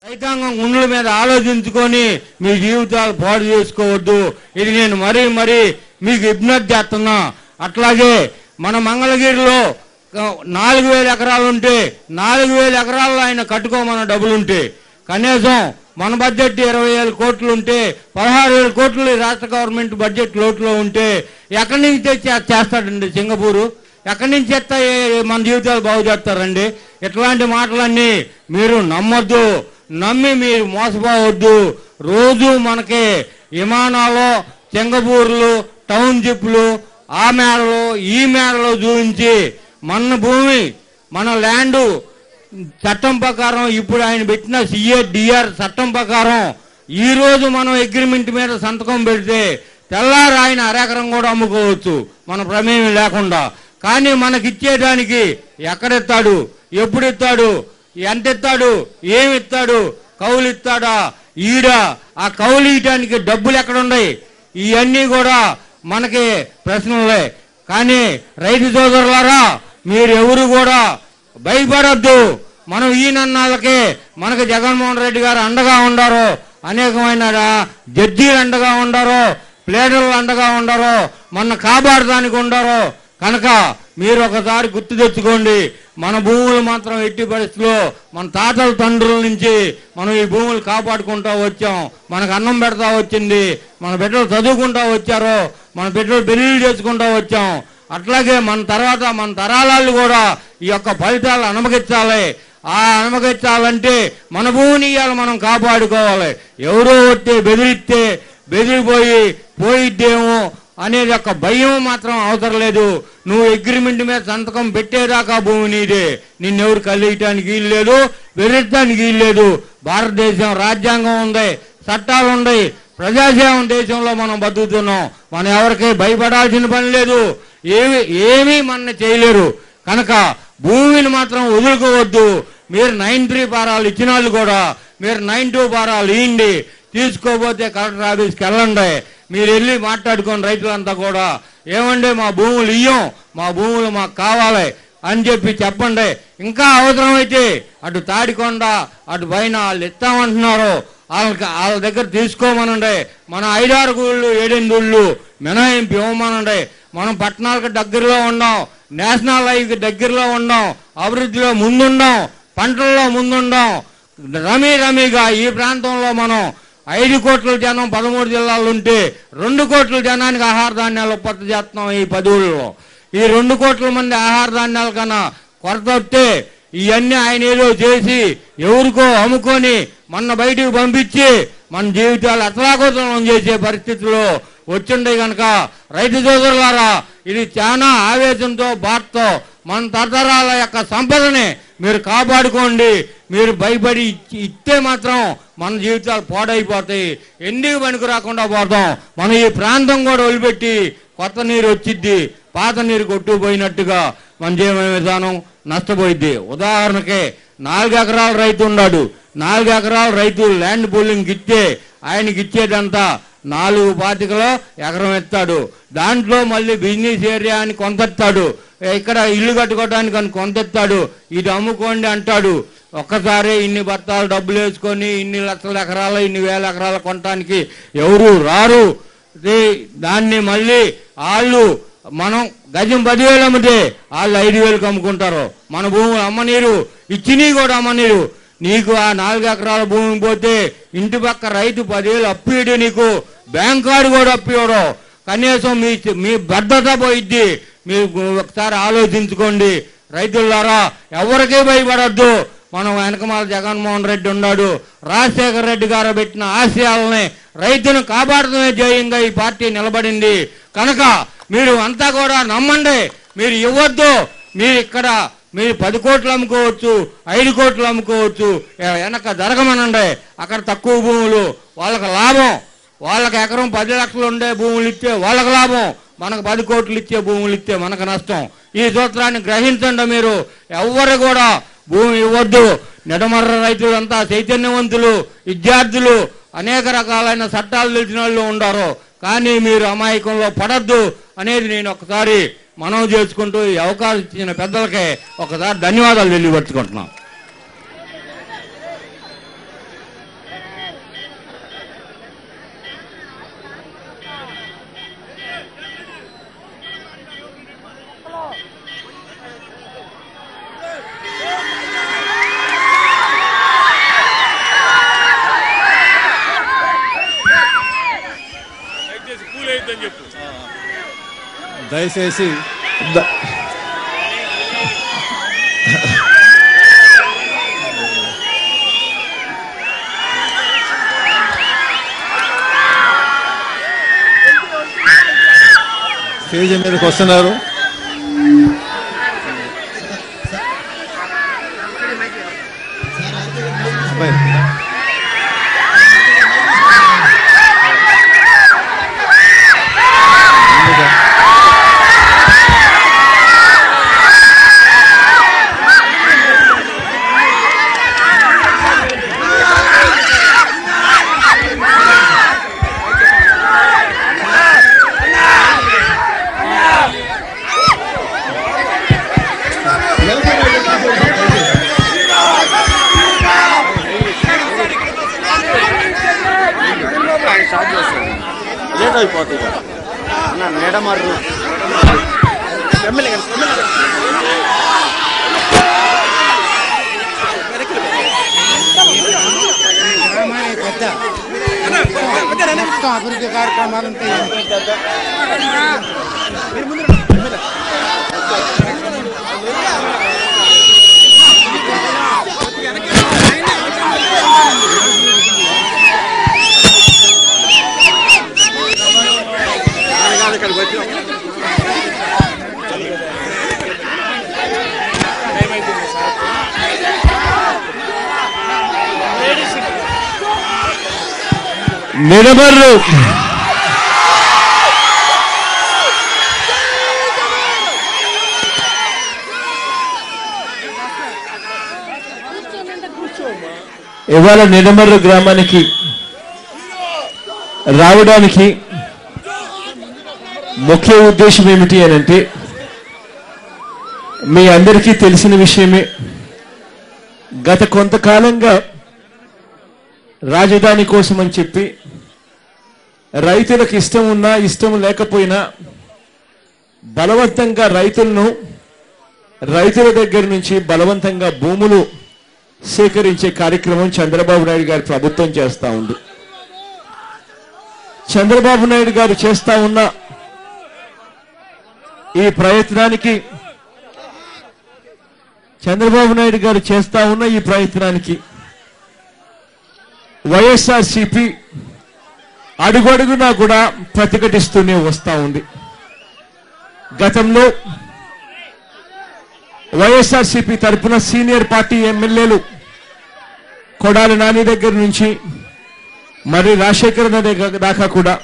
రైతాంగం గుండెల మీద ఆలోచించుకొని మీ జీవితాలు పాడు చేసుకోవద్దు. ఇది నేను మరీ మీకు విజ్ఞప్తి చేస్తున్నా. అట్లాగే మన మంగళగిరిలో 4000 ఎకరాలు ఉంటే 4000 ఎకరాల్లో ఆయన కట్టుకోమన్న డబ్బులుంటే, కనీసం మన బడ్జెట్ 20,000 కోట్లు ఉంటే 16,000 కోట్లు రాష్ట్ర గవర్నమెంట్ బడ్జెట్ లోటులో ఉంటే ఎక్కడి నుంచి తెచ్చి చేస్తాడండి సింగపూరు? ఎక్కడి నుంచి చేస్తాయి మన జీవితాలు బాగు చేస్తారండి? ఇట్లాంటి మాటలన్నీ మీరు నమ్మొద్దు, నమ్మి మీరు మోసపోవద్దు. రోజు మనకి విమానాలు, సింగపూర్లు, టౌన్షిప్లు, ఆ మేడలు ఈ మేడలు చూపించి మన భూమి మన ల్యాండు చట్టం ప్రకారం ఇప్పుడు ఆయన పెట్టిన సిఏడిఆర్ చట్టం ప్రకారం ఈ రోజు మనం అగ్రిమెంట్ మీద సంతకం పెడితే తెల్లారు ఆయన అరెకరం కూడా అమ్ముకోవచ్చు మన ప్రమేయం లేకుండా. కానీ మనకిచ్చేదానికి ఎక్కడిస్తాడు, ఎప్పుడు ఇస్తాడు, ఎంత ఇస్తాడు, ఏమి ఇస్తాడు, కౌలు ఇస్తాడా ఈడా? ఆ కౌలు ఇయటానికి డబ్బులు ఎక్కడున్నాయి? ఇవన్నీ కూడా మనకి ప్రశ్నలే. కానీ రైతు సోదరులారా, మీరెవరు కూడా భయపడద్దు. మనం ఈయనన్నాళ్ళకే మనకు జగన్మోహన్ రెడ్డి గారు అండగా ఉండారు, అనేకమైన జడ్జీలు అండగా ఉండారు, ప్లేడర్లు అండగా ఉండారు, మన కాపాడడానికి ఉండారు. కనుక మీరు ఒకసారి గుర్తు తెచ్చుకోండి, మన భూములు మాత్రం ఎట్టి పరిస్థితుల్లో మన తాతల తండ్రుల నుంచి మనం ఈ భూములు కాపాడుకుంటూ వచ్చాం. మనకు అన్నం పెడతా వచ్చింది, మన బిడ్డలు చదువుకుంటూ వచ్చారు, మన బిడ్డలు పెళ్లిళ్ళు చేసుకుంటూ వచ్చాం. అట్లాగే మన తర్వాత మన తరాలు కూడా ఈ యొక్క ఫలితాలు అనుమతించాలి. ఆ అనుమతించాలంటే మన భూమిని ఇవాళ మనం కాపాడుకోవాలి. ఎవరో వచ్చి బెదిరిస్తే పోయిద్దేమో అనేది ఒక భయం మాత్రం అవసరం లేదు. నువ్వు అగ్రిమెంట్ మీద సంతకం పెట్టేదాకా భూమి నీదే, నిన్నెవరు కలియటానికి వీలు లేదు, బెదిరించడానికి వీలు లేదు. భారతదేశం రాజ్యాంగం ఉంది, చట్టాలు ఉన్నాయి, ప్రజాసేవం దేశంలో మనం బతుకుతున్నాం. మనం ఎవరికి భయపడాల్సిన పని లేదు, ఏమీ మన చేయలేరు. కనుక భూమిని మాత్రం వదులుకోవద్దు. మీరు 9(3) ఫారాలు ఇచ్చిన వాళ్ళు కూడా మీరు 9(2) ఫారాలు ఇవ్వండి. తీసుకోపోతే కలెక్టర్ ఆఫీస్కి వెళ్ళండి, మీరు వెళ్ళి మాట్లాడుకోండి. రైతులంతా కూడా ఏమండి మా భూములు ఇయ్యం, మా భూములు మాకు కావాలి అని చెప్పండి. ఇంకా అవసరమైతే అటు తాడికొండ అటు పైన వాళ్ళు ఇస్తామంటున్నారు, వాళ్ళ దగ్గర తీసుకోమనండి. మన 5-6 గుళ్ళు 7-8 గుళ్ళు మినహాయింపు ఇవ్వమనండి. మనం పట్టణాలకు దగ్గరలో ఉన్నాం, నేషనల్ హైవేకి దగ్గరలో ఉన్నాం, అభివృద్ధిలో ముందుండాం, పంటల్లో ముందుండాం. రమీగా ఈ ప్రాంతంలో మనం 5 కోట్ల జనం 13 జిల్లాలు ఉంటే 2 కోట్ల జనానికి ఆహార ధాన్యాలు ఉత్పత్తి చేస్తున్నాం ఈ 10 ఊళ్ళలో. ఈ 2 కోట్ల మంది ఆహార ధాన్యాల కన్నా కొరత వస్తే ఇవన్నీ ఆయన ఏదో చేసి ఎవరికో అమ్ముకొని మన బయటికి పంపించి మన జీవితాలు అతలాకుతలం చేసే పరిస్థితుల్లో వచ్చిండే. కనుక రైతు సోదరులారా, ఇది చాలా ఆవేశంతో బాధతో మన తరతరాల యొక్క సంపదని మీరు కాపాడుకోండి. మీరు భయపడి ఇస్తే మాత్రం మన జీవితాలు పాడైపోతాయి, ఎందుకు పనికి రాకుండా పోతాం. మనం ఈ ప్రాంతం కూడా వదిలిపెట్టి కొత్త నీరు వచ్చిద్ది, పాత నీరు కొట్టుకుపోయినట్టుగా మన జీవన విధానం నష్టపోయిద్ది. ఉదాహరణకి 4 ఎకరాల రైతు ఉన్నాడు, 4 ఎకరాల రైతు ల్యాండ్ పూలింగ్కి ఇస్తే ఆయనకి ఇచ్చేదంతా 4.25 ఎకరం ఇస్తాడు. దాంట్లో మళ్ళీ బిజినెస్ ఏరియా అని కొంత ఇస్తాడు, ఇక్కడ ఇల్లు కట్టుకోవడానికి అని కొంత ఇస్తాడు. ఇది అమ్ముకోండి అంటాడు. ఒక్కసారి ఇన్ని బత్తాలు డబ్బులు వేసుకొని ఇన్ని లక్షల ఎకరాలు ఇన్ని వేల ఎకరాలు కొనడానికి ఎవరు రారు. దాన్ని మళ్ళీ వాళ్ళు మనం గజం 10,000 అమ్మితే వాళ్ళు 5,000కి అమ్ముకుంటారు. మన భూములు అమ్మనీరు, ఇచ్చినవి కూడా అమ్మనీరు. నీకు ఆ 4 ఎకరాల భూమి పోతే ఇంటి పక్క రైతు 10,000 అప్పిడు, నీకు బ్యాంక్ కార్డు కూడా అప్పివ్వడం. కనీసం మీ భద్రత పోయిద్ది. మీరు ఒకసారి ఆలోచించుకోండి రైతులారా, ఎవరికీ భయపడద్దు. మనం వెనకమాల జగన్మోహన్ రెడ్డి ఉన్నాడు, రాజశేఖర రెడ్డి గారు పెట్టిన ఆశయాలని రైతును కాపాడటమే ధ్యేయంగా ఈ పార్టీ నిలబడింది. కనుక మీరు అంతా కూడా నమ్మండి, మీరు ఇవ్వద్దు. మీరు 10 కోట్లు అమ్ముకోవచ్చు, 5 కోట్లు అమ్ముకోవచ్చు, వెనక జరగమనండి. అక్కడ తక్కువ భూములు వాళ్ళకి లాభం, వాళ్ళకి ఎకరం 10 లక్షలు ఉండే భూములు ఇస్తే వాళ్ళకి లాభం, మనకు 10 కోట్లు ఇచ్చే భూములు ఇస్తే మనకు నష్టం. ఈ సూత్రాన్ని గ్రహించండి. మీరు ఎవ్వరు కూడా భూమి ఇవ్వద్దు. నిడమర్ర రైతులంతా చైతన్యవంతులు, విద్యార్థులు, అనేక రకాలైన చట్టాలు తెలిసిన వాళ్ళు ఉండారు. కానీ మీరు అమాయకంలో పడద్దు అనేది నేను ఒకసారి మనవి చేసుకుంటూ ఈ అవకాశం ఇచ్చిన పెద్దలకే ఒకసారి ధన్యవాదాలు తెలియపరుచుకుంటున్నాం. దయచేసి స్టేజ్ మీదకి వస్తున్నారు. అభివృద్ధి కార్యక్రమాలంతా నిడమర్రు ఇవాళ నిడమర్రు గ్రామానికి రావడానికి ముఖ్య ఉద్దేశం ఏమిటి అనంటే మీ అందరికీ తెలిసిన విషయమే. గత కొంతకాలంగా రాజధాని కోసం అని చెప్పి రైతులకు ఇష్టం ఉన్నా ఇష్టం లేకపోయినా బలవంతంగా రైతుల దగ్గర నుంచి బలవంతంగా భూములు సేకరించే కార్యక్రమం చంద్రబాబు నాయుడు గారి ప్రభుత్వం చేస్తా ఉంది. చంద్రబాబు నాయుడు గారు చేస్తా ఉన్న ఈ ప్రయత్నానికి వైఎస్ఆర్సీపీ అడుగడుగునా కూడా ప్రతిఘటిస్తూనే వస్తా ఉంది. గతంలో వైఎస్ఆర్సీపీ తరఫున సీనియర్ పార్టీ ఎమ్మెల్యేలు కొడాలి నాని దగ్గర నుంచి మరి రాజశేఖర్ దాకా కూడా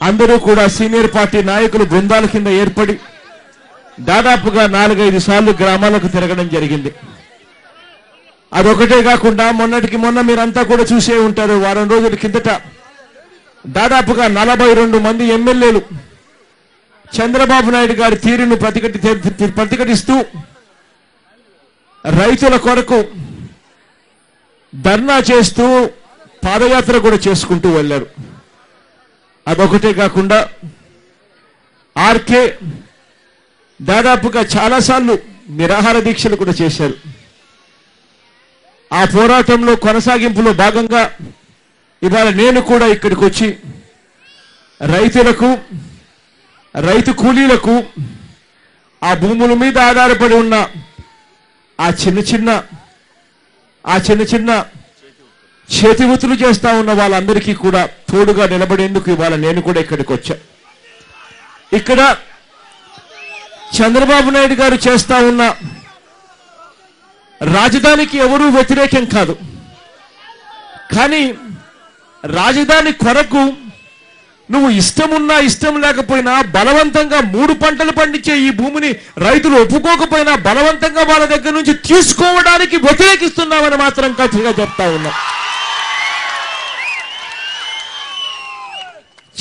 అందరూ కూడా సీనియర్ పార్టీ నాయకులు బృందాల కింద ఏర్పడి దాదాపుగా 4-5 సార్లు గ్రామాలకు తిరగడం జరిగింది. అదొకటే కాకుండా మొన్నటికి మొన్న మీరంతా కూడా చూసే ఉంటారు. వారం రోజుల కిందట దాదాపుగా 42 మంది ఎమ్మెల్యేలు చంద్రబాబు నాయుడు గారి తీరును ప్రతిఘటిస్తూ రైతుల కొరకు ధర్నా చేస్తూ పాదయాత్ర కూడా చేసుకుంటూ వెళ్ళారు. అదొకటే కాకుండా ఆర్కే దాదాపుగా చాలాసార్లు నిరాహార దీక్షలు కూడా చేశారు. ఆ పోరాటంలో కొనసాగింపులో భాగంగా ఇవాళ నేను కూడా ఇక్కడికి వచ్చి రైతు కూలీలకు ఆ భూముల మీద ఆధారపడి ఉన్న ఆ చిన్న చిన్న చేతి వృత్తులు చేస్తా ఉన్న వాళ్ళందరికీ కూడా తోడుగా నిలబడేందుకు ఇవాళ నేను కూడా ఇక్కడికి వచ్చా. ఇక్కడ చంద్రబాబు నాయుడు గారు చేస్తా ఉన్న రాజధానికి ఎవరూ వ్యతిరేకం కాదు. కానీ రాజధాని కొరకు నువ్వు ఇష్టమున్నా ఇష్టం లేకపోయినా బలవంతంగా 3 పంటలు పండించే ఈ భూమిని రైతులు ఒప్పుకోకపోయినా బలవంతంగా వాళ్ళ దగ్గర నుంచి తీసుకోవడానికి వ్యతిరేకిస్తున్నామని మాత్రం ఖచ్చితంగా చెప్తా ఉన్నా.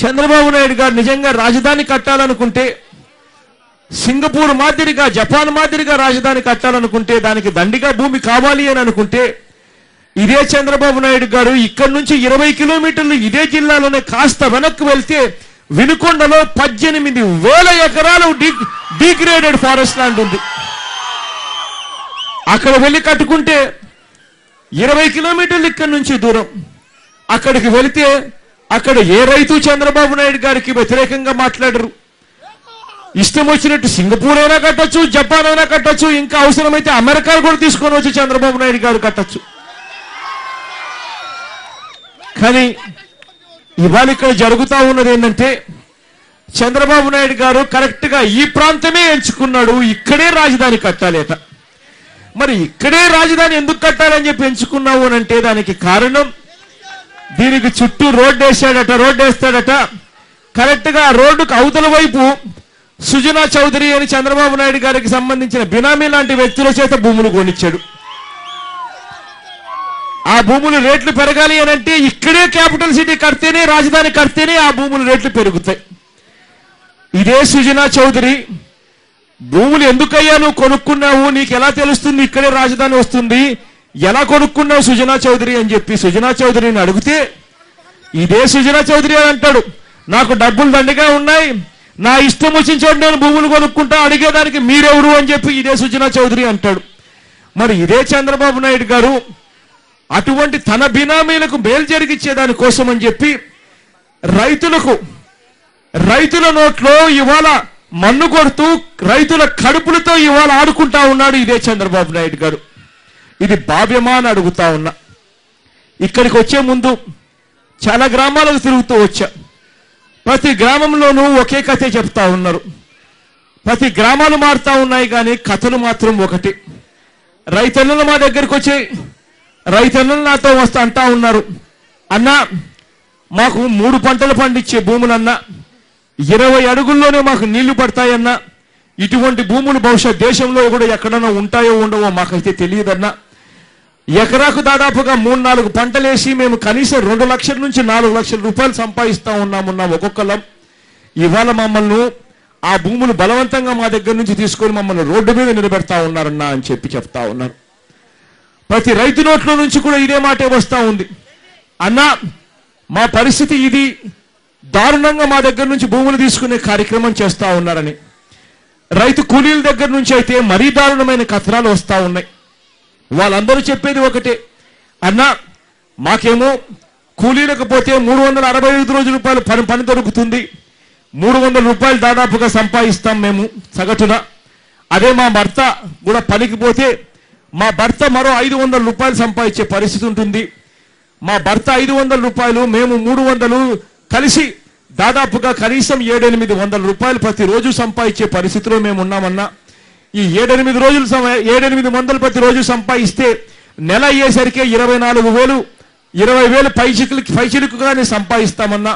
చంద్రబాబు నాయుడు గారు నిజంగా రాజధాని కట్టాలనుకుంటే సింగపూర్ మాదిరిగా జపాన్ మాదిరిగా రాజధాని కట్టాలనుకుంటే దానికి దండిగా భూమి కావాలి అని అనుకుంటే ఇదే చంద్రబాబు నాయుడు గారు ఇక్కడి నుంచి 20 కిలోమీటర్లు ఇదే జిల్లాలోనే కాస్త వెనక్కి వెళ్తే వినుకొండలో 18,000 ఎకరాలు డిగ్రేడెడ్ ఫారెస్ట్ ల్యాండ్ ఉంది. అక్కడ వెళ్ళి కట్టుకుంటే 20 కిలోమీటర్లు ఇక్కడి నుంచి దూరం. అక్కడికి వెళితే అక్కడ ఏ రైతు చంద్రబాబు నాయుడు గారికి వ్యతిరేకంగా మాట్లాడరు. ఇష్టం వచ్చినట్టు సింగపూర్ అయినా కట్టొచ్చు, జపాన్ అయినా కట్టొచ్చు, ఇంకా అవసరమైతే అమెరికా కూడా తీసుకొని వచ్చి చంద్రబాబు నాయుడు గారు కట్టొచ్చు. కానీ ఇవాళ ఇక్కడ జరుగుతూ ఉన్నది ఏంటంటే చంద్రబాబు నాయుడు గారు కరెక్ట్ గా ఈ ప్రాంతమే ఎంచుకున్నాడు, ఇక్కడే రాజధాని కట్టాలేట. మరి ఇక్కడే రాజధాని ఎందుకు కట్టాలని చెప్పి ఎంచుకున్నావు అని అంటే దానికి కారణం దీనికి చుట్టూ రోడ్డు వేస్తాడట. కరెక్ట్ గా రోడ్డుకు అవతల వైపు సుజనా చౌదరి అని చంద్రబాబు నాయుడు గారికి సంబంధించిన బినామీ లాంటి వ్యక్తుల చేత భూములు కొనిచ్చాడు. ఆ భూములు రేట్లు పెరగాలి అని అంటే ఇక్కడే క్యాపిటల్ సిటీ కడితేనే, రాజధాని కడితేనే ఆ భూములు రేట్లు పెరుగుతాయి. ఇదే సుజనా చౌదరి భూములు ఎందుకయ్యా నువ్వు కొనుక్కున్నావు, నీకు ఎలా తెలుస్తుంది ఇక్కడే రాజధాని వస్తుంది, ఎలా కొనుక్కున్నావు సుజనా చౌదరి అని చెప్పి సుజనా చౌదరిని అడిగితే ఇదే సుజనా చౌదరి అని అంటాడు, నాకు డబ్బులు దండిగా ఉన్నాయి, నా ఇష్టం వచ్చిన చోట నేను భూములు కొనుక్కుంటా, అడిగేదానికి మీరెవరు అని చెప్పి ఇదే సుజనా చౌదరి అంటాడు. మరి ఇదే చంద్రబాబు నాయుడు గారు అటువంటి తన బినామీలకు మేలు జరిగిచ్చేదాని కోసం అని చెప్పి రైతుల నోట్లో ఇవాళ మన్ను కొడుతూ రైతుల కడుపులతో ఇవాళ ఆడుకుంటా ఉన్నాడు ఇదే చంద్రబాబు నాయుడు గారు. ఇది భావ్యమా అని అడుగుతా ఉన్నా. ఇక్కడికి వచ్చే ముందు చాలా గ్రామాలకు తిరుగుతూ వచ్చా. ప్రతి గ్రామంలోనూ ఒకే కథే చెప్తా ఉన్నారు. ప్రతి గ్రామాలు మారుతా ఉన్నాయి కానీ కథలు మాత్రం ఒకటి. రైతన్నలు మా దగ్గరికి వచ్చి రైతన్నలు నాతో వస్తా అంటా ఉన్నారు, అన్నా మాకు 3 పంటలు పండించే భూములన్నా 20 అడుగుల్లోనే మాకు నీళ్లు పడతాయన్నా, ఇటువంటి భూములు బహుశా దేశంలో కూడా ఎక్కడన్నా ఉంటాయో ఉండవో మాకైతే తెలియదన్నా, ఎకరాకు దాదాపుగా 3-4 పంటలేసి మేము కనీసం 2 లక్షల నుంచి 4 లక్షల రూపాయలు సంపాదిస్తా ఉన్నామున్నాం ఒక్కొక్కలం. ఇవాళ మమ్మల్ని ఆ భూములు బలవంతంగా మా దగ్గర నుంచి తీసుకొని మమ్మల్ని రోడ్డు మీద నిలబెడతా ఉన్నారన్నా అని చెప్పి చెప్తా ఉన్నారు. ప్రతి రైతు నోట్లో నుంచి కూడా ఇదే మాటే వస్తా ఉంది, అన్నా మా పరిస్థితి ఇది, దారుణంగా మా దగ్గర నుంచి భూములు తీసుకునే కార్యక్రమం చేస్తా ఉన్నారని. రైతు కూలీల దగ్గర నుంచి అయితే మరీ దారుణమైన కథనాలు వస్తా ఉన్నాయి. వాళ్ళందరూ చెప్పేది ఒకటే, అన్నా మాకేమో కూలీలకు పోతే 365 రోజుల పని దొరుకుతుంది, 300 రూపాయలు దాదాపుగా సంపాదిస్తాం మేము సగటున. అదే మా భర్త కూడా పనికి పోతే మా భర్త మరో 500 రూపాయలు సంపాదించే పరిస్థితి ఉంటుంది. మా భర్త 500 రూపాయలు, మేము 300 కలిసి దాదాపుగా కనీసం 700-800 రూపాయలు ప్రతిరోజు సంపాదించే పరిస్థితిలో మేము ఉన్నామన్నా. ఈ 700 ప్రతిరోజు సంపాదిస్తే నెల అయ్యేసరికి 20,000 పైచిలుకుగానే సంపాదిస్తామన్నా.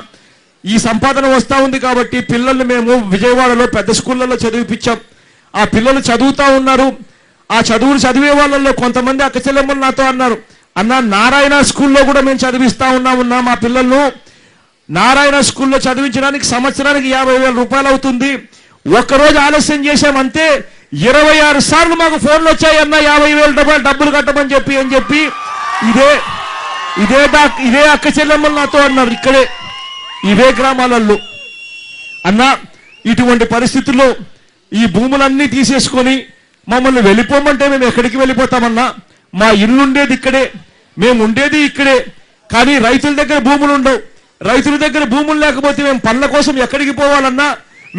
ఈ సంపాదన వస్తా ఉంది కాబట్టి పిల్లల్ని మేము విజయవాడలో పెద్ద స్కూళ్ళలో చదివిపించాం. ఆ పిల్లలు చదువుతా ఉన్నారు. ఆ చదువులు చదివే వాళ్ళల్లో కొంతమంది అక్క చెల్లెమ్మలు నాతో అన్నారు, అన్నా నారాయణ స్కూల్లో కూడా మేము చదివిస్తా ఉన్నామన్నా, మా పిల్లలను నారాయణ స్కూల్లో చదివించడానికి సంవత్సరానికి 50,000 రూపాయలు అవుతుంది, ఒక్కరోజు ఆలస్యం చేశామంటే 26 సార్లు మాకు ఫోన్లు వచ్చాయన్నా 50,000 రూపాయలు డబ్బులు కట్టమని చెప్పి అని చెప్పి ఇదే అక్క చెల్లెమ్మలు నాతో అన్నారు. ఇక్కడే ఇవే గ్రామాలలో అన్నా ఇటువంటి పరిస్థితుల్లో ఈ భూములన్నీ తీసేసుకొని మమ్మల్ని వెళ్ళిపోమంటే మేము ఎక్కడికి వెళ్ళిపోతామన్నా, మా ఇల్లు ఉండేది ఇక్కడే, మేము ఉండేది ఇక్కడే, కానీ రైతుల దగ్గర భూములు ఉండవు. రైతుల దగ్గర భూములు లేకపోతే మేము పనుల కోసం ఎక్కడికి పోవాలన్నా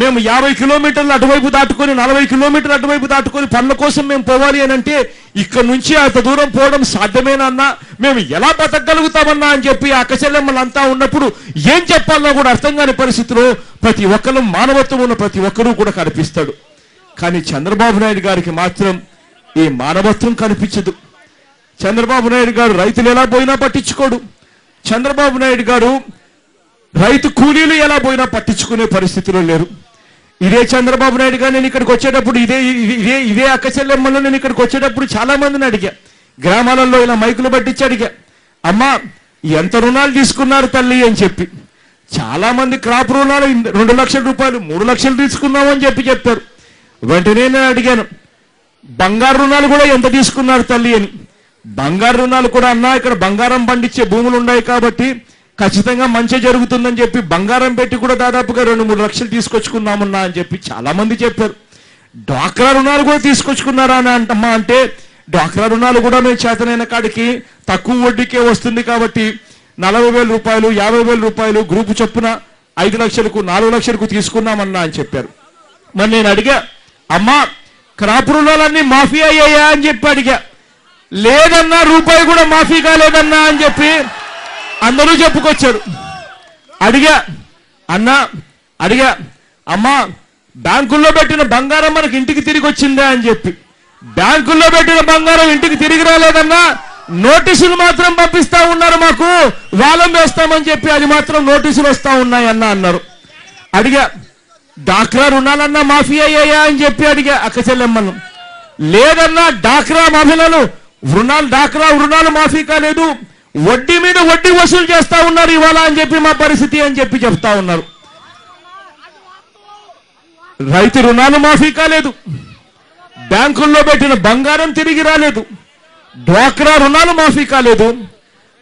మేము 50 కిలోమీటర్లు అటువైపు దాటుకొని 40 కిలోమీటర్లు అటువైపు దాటుకొని పనుల కోసం మేము పోవాలి అని అంటే ఇక్కడ నుంచి అంత దూరం పోవడం సాధ్యమేనా అన్నా, మేము ఎలా బతకగలుగుతామన్నా అని చెప్పి ఆ అక్కచెల్లెమ్మలంతా ఉన్నప్పుడు ఏం చెప్పాలన్నా కూడా అర్థం కాని పరిస్థితిలో ప్రతి ఒక్కరు మానవత్వం ఉన్న ప్రతి ఒక్కరూ కూడా కనిపిస్తాడు. కానీ చంద్రబాబు నాయుడు గారికి మాత్రం ఈ మానవత్వం కనిపించదు. చంద్రబాబు నాయుడు గారు రైతులు ఎలా పోయినా పట్టించుకోడు. చంద్రబాబు నాయుడు గారు రైతు కూలీలు ఎలా పోయినా పట్టించుకునే పరిస్థితిలో లేరు. ఇదే చంద్రబాబు నాయుడు గారు నేను ఇక్కడికి వచ్చేటప్పుడు ఇదే అక్క చెల్లెమ్మలో నేను ఇక్కడికి వచ్చేటప్పుడు చాలా మందిని అడిగా, గ్రామాలలో ఇలా మైకులు పట్టించి అడిగా, అమ్మా ఎంత రుణాలు తీసుకున్నారు తల్లి అని చెప్పి. చాలా మంది క్రాప్ రుణాలు 2 లక్షల రూపాయలు 3 లక్షలు తీసుకున్నామని చెప్పారు. వెంటనే నేను అడిగాను, బంగారు రుణాలు కూడా ఎంత తీసుకున్నారు తల్లి అని. బంగారు రుణాలు కూడా అన్నా ఇక్కడ బంగారం పండించే భూములు ఉన్నాయి కాబట్టి ఖచ్చితంగా మంచి జరుగుతుందని చెప్పి బంగారం పెట్టి కూడా దాదాపుగా 2-3 లక్షలు తీసుకొచ్చుకున్నామన్నా అని చెప్పి చాలా మంది చెప్పారు. డ్వాక్రా రుణాలు కూడా తీసుకొచ్చుకున్నారా అని అంటమ్మా అంటే డ్వాక్రా రుణాలు కూడా మేము చేతనైన కాడికి తక్కువ వడ్డీకే వస్తుంది కాబట్టి 40,000 రూపాయలు 50,000 రూపాయలు గ్రూపు చొప్పున 5 లక్షలకు 4 లక్షలకు తీసుకున్నామన్నా అని చెప్పారు. మరి నేను అడిగా, అమ్మా క్రాప్ రుణాలన్నీ మాఫీ అయ్యాయా అని చెప్పి అడిగా. లేదన్నా, రూపాయి కూడా మాఫీ కాలేదన్నా అని చెప్పి అందరూ చెప్పుకొచ్చారు. అడిగా అమ్మా బ్యాంకుల్లో పెట్టిన బంగారం మనకి ఇంటికి తిరిగి వచ్చిందా అని చెప్పి. బ్యాంకుల్లో పెట్టిన బంగారం ఇంటికి తిరిగి రాలేదన్నా, నోటీసులు మాత్రం పంపిస్తా ఉన్నారు, మాకు వేలం వేస్తామని చెప్పి అది మాత్రం నోటీసులు వస్తా ఉన్నాయన్నా అన్నారు. అడిగా, డాక్రా రుణాలన్నా మాఫీ అయ్యాయా అని చెప్పి అడిగా అక్క చెల్లెమ్మను. లేదన్నా, డాక్రా రుణాలు మాఫీ కాలేదు, వడ్డీ మీద వడ్డీ వసూలు చేస్తా ఉన్నారు ఇవాళ అని చెప్పి మా పరిస్థితి అని చెప్పి చెప్తా ఉన్నారు. రైతు రుణాలు మాఫీ కాలేదు, బ్యాంకుల్లో పెట్టిన బంగారం తిరిగి రాలేదు, డ్వాక్రా రుణాలు మాఫీ కాలేదు.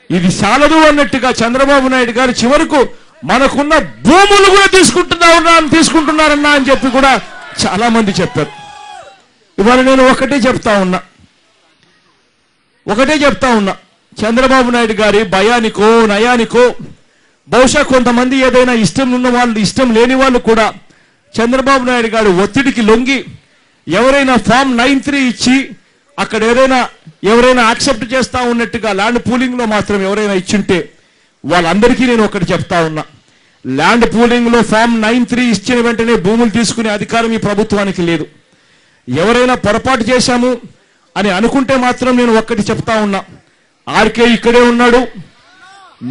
ఇది చాలదు అన్నట్టుగా చంద్రబాబు నాయుడు గారు చివరకు మనకున్న భూములు కూడా తీసుకుంటున్నారన్నా అని చెప్పి కూడా చాలా మంది చెప్పారు. ఇవాళ నేను ఒకటే చెప్తా ఉన్నా, చంద్రబాబు నాయుడు గారి భయానికో నయానికో బహుశా కొంతమంది ఏదైనా ఇష్టం ఉన్న వాళ్ళు, ఇష్టం లేని వాళ్ళు కూడా చంద్రబాబు నాయుడు గారు ఒత్తిడికి లొంగి ఎవరైనా ఫామ్ 93 ఇచ్చి అక్కడ ఎవరైనా యాక్సెప్ట్ చేస్తా ఉన్నట్టుగా ల్యాండ్ పూలింగ్ లో మాత్రం ఎవరైనా ఇచ్చుంటే వాళ్ళందరికీ నేను ఒకటి చెప్తా ఉన్నా, ల్యాండ్ పూలింగ్ లో ఫామ్ 93 ఇచ్చిన వెంటనే భూములు తీసుకునే అధికారం ఈ ప్రభుత్వానికి లేదు. ఎవరైనా పొరపాటు చేశాము అని అనుకుంటే మాత్రం నేను ఒక్కటి చెప్తా ఉన్నా, ఆర్కే ఇక్కడే ఉన్నాడు,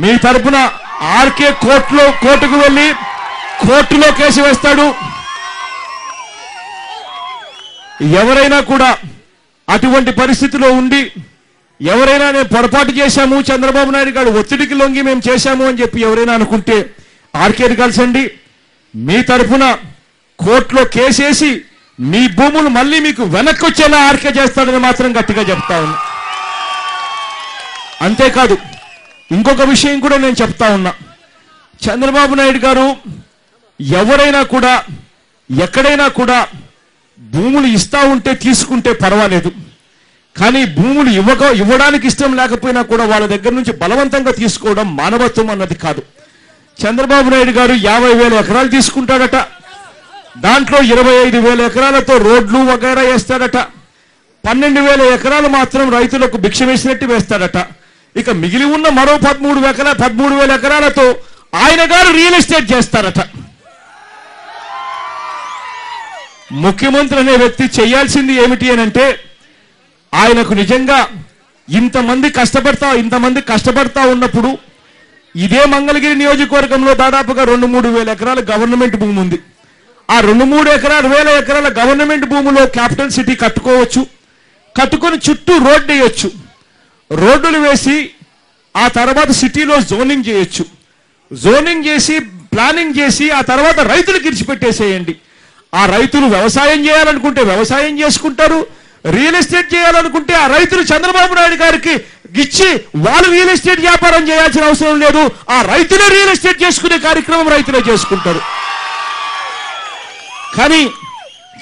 మీ తరపున ఆర్కే కోర్టుకు వెళ్ళి కోర్టులో కేసు వేస్తాడు. ఎవరైనా కూడా అటువంటి పరిస్థితిలో ఉండి ఎవరైనా నేను పొరపాటు చేశాము, చంద్రబాబు నాయుడు గారు ఒత్తిడికి లొంగి మేము చేశాము అని చెప్పి ఎవరైనా అనుకుంటే ఆర్కేని కలిసండి, మీ తరఫున కోర్టులో కేసేసి మీ భూములు మళ్ళీ మీకు వెనక్కి వచ్చేలా ఆర్కే చేస్తాడని మాత్రం గట్టిగా చెప్తా ఉన్నా. అంతేకాదు ఇంకొక విషయం కూడా నేను చెప్తా ఉన్నా, చంద్రబాబు నాయుడు గారు ఎవరైనా కూడా ఎక్కడైనా కూడా భూములు ఇస్తా ఉంటే తీసుకుంటే పర్వాలేదు, కానీ భూములు ఇవ్వడానికి ఇష్టం లేకపోయినా కూడా వాళ్ళ దగ్గర నుంచి బలవంతంగా తీసుకోవడం మానవత్వం అన్నది కాదు. చంద్రబాబు నాయుడు గారు 50,000 ఎకరాలు తీసుకుంటాడట, దాంట్లో 25,000 ఎకరాలతో రోడ్లు వగైరా వేస్తాడట, 12,000 ఎకరాలు మాత్రం రైతులకు భిక్ష వేసినట్టు వేస్తాడట. ఇక మిగిలి ఉన్న మరో 13,000 ఎకరాలతో ఆయన గారు రియల్ ఎస్టేట్ చేస్తారట. ముఖ్యమంత్రి అనే వ్యక్తి చేయాల్సింది ఏమిటి అని అంటే, ఆయనకు నిజంగా ఇంతమంది కష్టపడతా ఉన్నప్పుడు ఇదే మంగళగిరి నియోజకవర్గంలో దాదాపుగా 2-3 వేల ఎకరాల గవర్నమెంట్ భూమి ఉంది. ఆ 2-3 వేల ఎకరాల గవర్నమెంట్ భూమిలో క్యాపిటల్ సిటీ కట్టుకోవచ్చు, కట్టుకొని చుట్టూ రోడ్డు వేయొచ్చు, రోడ్డులు వేసి ఆ తర్వాత సిటీలో జోనింగ్ చేయొచ్చు, జోనింగ్ చేసి ప్లానింగ్ చేసి ఆ తర్వాత రైతులకు ఇచ్చిపెట్టేసేయండి. ఆ రైతులు వ్యవసాయం చేయాలనుకుంటే వ్యవసాయం చేసుకుంటారు, రియల్ ఎస్టేట్ చేయాలనుకుంటే ఆ రైతులు చంద్రబాబు నాయుడు గారికి ఇచ్చి వాళ్ళు రియల్ ఎస్టేట్ వ్యాపారం చేయాల్సిన అవసరం లేదు, ఆ రైతులే రియల్ ఎస్టేట్ చేసుకునే కార్యక్రమం రైతులే చేసుకుంటారు. కానీ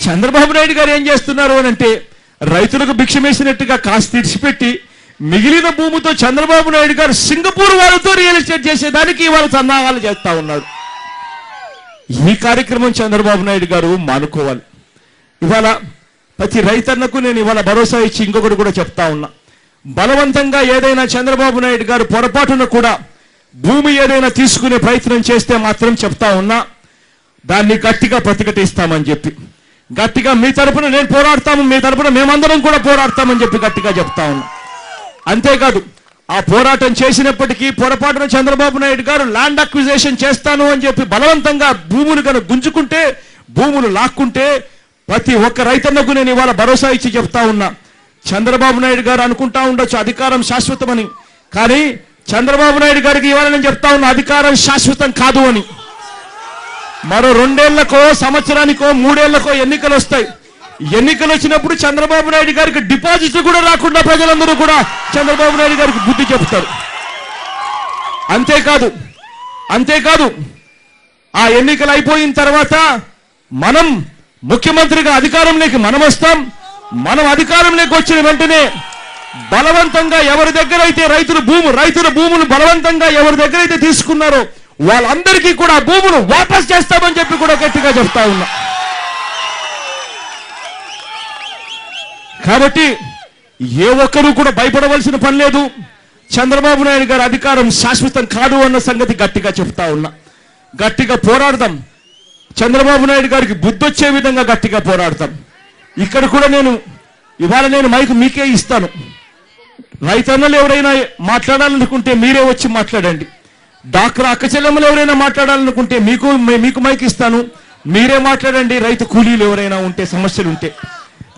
చంద్రబాబు నాయుడు గారు ఏం చేస్తున్నారు అని అంటే, రైతులకు భిక్షమేసినట్టుగా కాస్త తీర్చిపెట్టి మిగిలిన భూమితో చంద్రబాబు నాయుడు గారు సింగపూర్ వాళ్ళతో రియల్ ఎస్టేట్ చేసేదానికి ఇవాళ సన్నాహాలు చేస్తా ఉన్నారు. ఈ కార్యక్రమం చంద్రబాబు నాయుడు గారు మానుకోవాలి. ఇవాళ ప్రతి రైతన్నకు నేను ఇవాళ భరోసా ఇచ్చి ఇంకొకటి కూడా చెప్తా ఉన్నా, బలవంతంగా ఏదైనా చంద్రబాబు నాయుడు గారు పొరపాటున కూడా భూమి ఏదైనా తీసుకునే ప్రయత్నం చేస్తే మాత్రం చెప్తా ఉన్నా, దాన్ని గట్టిగా ప్రతిఘటిస్తామని చెప్పి, గట్టిగా మీ తరపున నేను పోరాడతాము, మీ తరపున మేమందరం కూడా పోరాడతామని చెప్పి గట్టిగా చెప్తా ఉన్నా. అంతేకాదు ఆ పోరాటం చేసినప్పటికీ పొరపాటున చంద్రబాబు నాయుడు గారు ల్యాండ్ అక్విజిషన్ చేస్తాను అని చెప్పి బలవంతంగా భూములు కనుక గుంజుకుంటే, భూములు లాక్కుంటే ప్రతి ఒక్క రైతన్నకు నేను ఇవాళ భరోసా ఇచ్చి చెప్తా ఉన్నా, చంద్రబాబు నాయుడు గారు అనుకుంటా ఉండొచ్చు అధికారం శాశ్వతమని, కానీ చంద్రబాబు నాయుడు గారికి ఇవాళ నేను చెప్తా ఉన్నా అధికారం శాశ్వతం కాదు అని. మరో 2 ఏళ్లకో సంవత్సరానికో 3 ఏళ్లకో ఎన్నికలు వస్తాయి. ఎన్నికలు వచ్చినప్పుడు చంద్రబాబు నాయుడు గారికి డిపాజిట్ కూడా రాకుండా ప్రజలందరూ కూడా చంద్రబాబు నాయుడు గారికి బుద్ధి చెప్తారు. అంతేకాదు ఆ ఎన్నికలు అయిపోయిన తర్వాత మనం ముఖ్యమంత్రిగా అధికారంలోకి మనం వస్తాం. మనం అధికారంలోకి వచ్చిన వెంటనే బలవంతంగా ఎవరి దగ్గర అయితే రైతుల భూములు బలవంతంగా ఎవరి దగ్గర అయితే తీసుకున్నారో వాళ్ళందరికీ కూడా భూములు వాపస్ చేస్తామని చెప్పి కూడా గట్టిగా చెప్తా ఉన్నా. కాబట్టి ఏ ఒక్కరూ కూడా భయపడవలసిన పని లేదు. చంద్రబాబు నాయుడు గారి అధికారం శాశ్వతం కాదు అన్న సంగతి గట్టిగా చెప్తా ఉన్నా. గట్టిగా పోరాడదాం. చంద్రబాబు నాయుడు గారికి బుద్ధొచ్చే విధంగా గట్టిగా పోరాడతాం. ఇక్కడ కూడా ఇవాళ నేను మైకు మీకే ఇస్తాను. రైతన్నలు ఎవరైనా మాట్లాడాలనుకుంటే మీరే వచ్చి మాట్లాడండి. డాక్టర్ అక్కచెల్లెమ్మలు ఎవరైనా మాట్లాడాలనుకుంటే మీకు మైక్ ఇస్తాను, మీరే మాట్లాడండి. రైతు కూలీలు ఎవరైనా ఉంటే సమస్యలు ఉంటే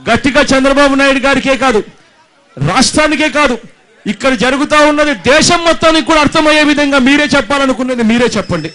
గట్టిగా చంద్రబాబు నాయుడు గారికే కాదు, రాష్ట్రానికే కాదు, ఇక్కడ జరుగుతా ఉన్నది దేశం మొత్తానికి కూడా అర్థమయ్యే విధంగా మీరే చెప్పాలనుకున్నది మీరే చెప్పండి.